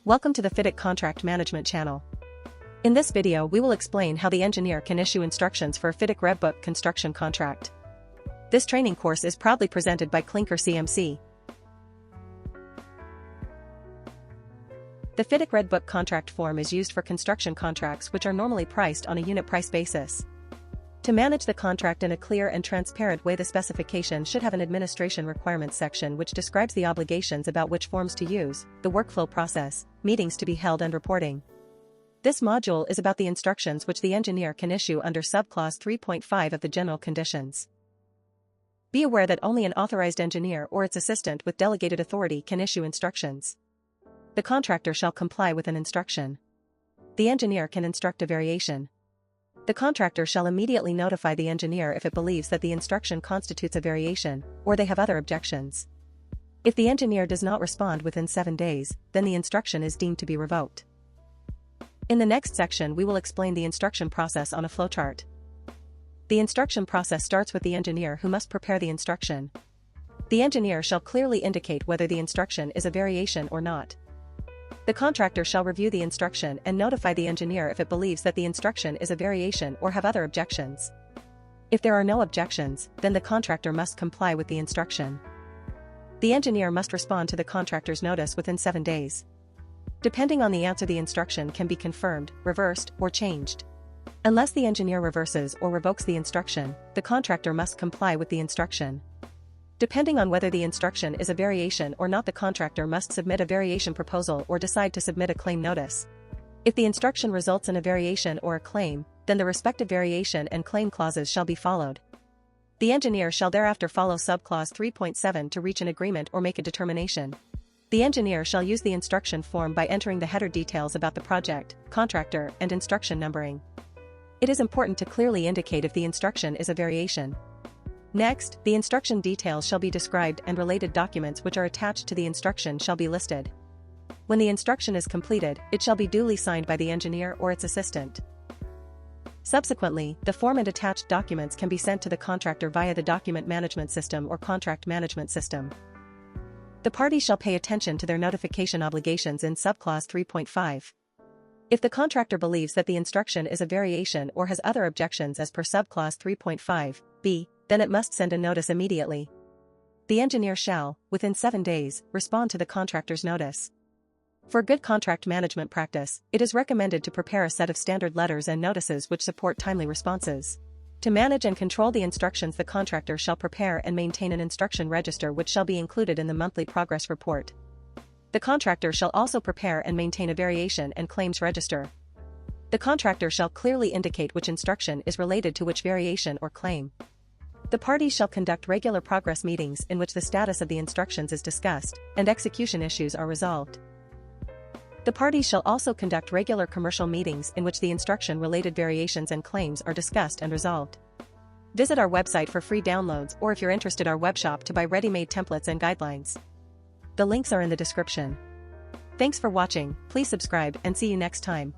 Welcome to the FIDIC Contract Management channel. In this video we will explain how the engineer can issue instructions for a FIDIC Red Book construction contract. This training course is proudly presented by Clinker CMC. The FIDIC Red Book contract form is used for construction contracts which are normally priced on a unit price basis. To manage the contract in a clear and transparent way, the specification should have an administration requirements section which describes the obligations about which forms to use, the workflow process, meetings to be held and reporting. This module is about the instructions which the engineer can issue under subclause 3.5 of the general conditions. Be aware that only an authorized engineer or its assistant with delegated authority can issue instructions. The contractor shall comply with an instruction. The engineer can instruct a variation. The contractor shall immediately notify the engineer if it believes that the instruction constitutes a variation, or they have other objections. If the engineer does not respond within 7 days, then the instruction is deemed to be revoked. In the next section we will explain the instruction process on a flowchart. The instruction process starts with the engineer who must prepare the instruction. The engineer shall clearly indicate whether the instruction is a variation or not. The contractor shall review the instruction and notify the engineer if it believes that the instruction is a variation or have other objections. If there are no objections, then the contractor must comply with the instruction. The engineer must respond to the contractor's notice within 7 days. Depending on the answer, the instruction can be confirmed, reversed, or changed. Unless the engineer reverses or revokes the instruction, the contractor must comply with the instruction. Depending on whether the instruction is a variation or not, the contractor must submit a variation proposal or decide to submit a claim notice. If the instruction results in a variation or a claim, then the respective variation and claim clauses shall be followed. The engineer shall thereafter follow subclause 3.7 to reach an agreement or make a determination. The engineer shall use the instruction form by entering the header details about the project, contractor, and instruction numbering. It is important to clearly indicate if the instruction is a variation. Next, the instruction details shall be described and related documents which are attached to the instruction shall be listed. When the instruction is completed, it shall be duly signed by the engineer or its assistant. Subsequently, the form and attached documents can be sent to the contractor via the document management system or contract management system. The parties shall pay attention to their notification obligations in subclause 3.5. If the contractor believes that the instruction is a variation or has other objections as per subclause 3.5b, then it must send a notice immediately. The engineer shall, within 7 days, respond to the contractor's notice. For good contract management practice, it is recommended to prepare a set of standard letters and notices which support timely responses. To manage and control the instructions, the contractor shall prepare and maintain an instruction register which shall be included in the monthly progress report. The contractor shall also prepare and maintain a variation and claims register. The contractor shall clearly indicate which instruction is related to which variation or claim. The parties shall conduct regular progress meetings in which the status of the instructions is discussed and execution issues are resolved. The parties shall also conduct regular commercial meetings in which the instruction-related variations and claims are discussed and resolved. Visit our website for free downloads, or if you're interested, our webshop to buy ready-made templates and guidelines. The links are in the description. Thanks for watching, please subscribe and see you next time.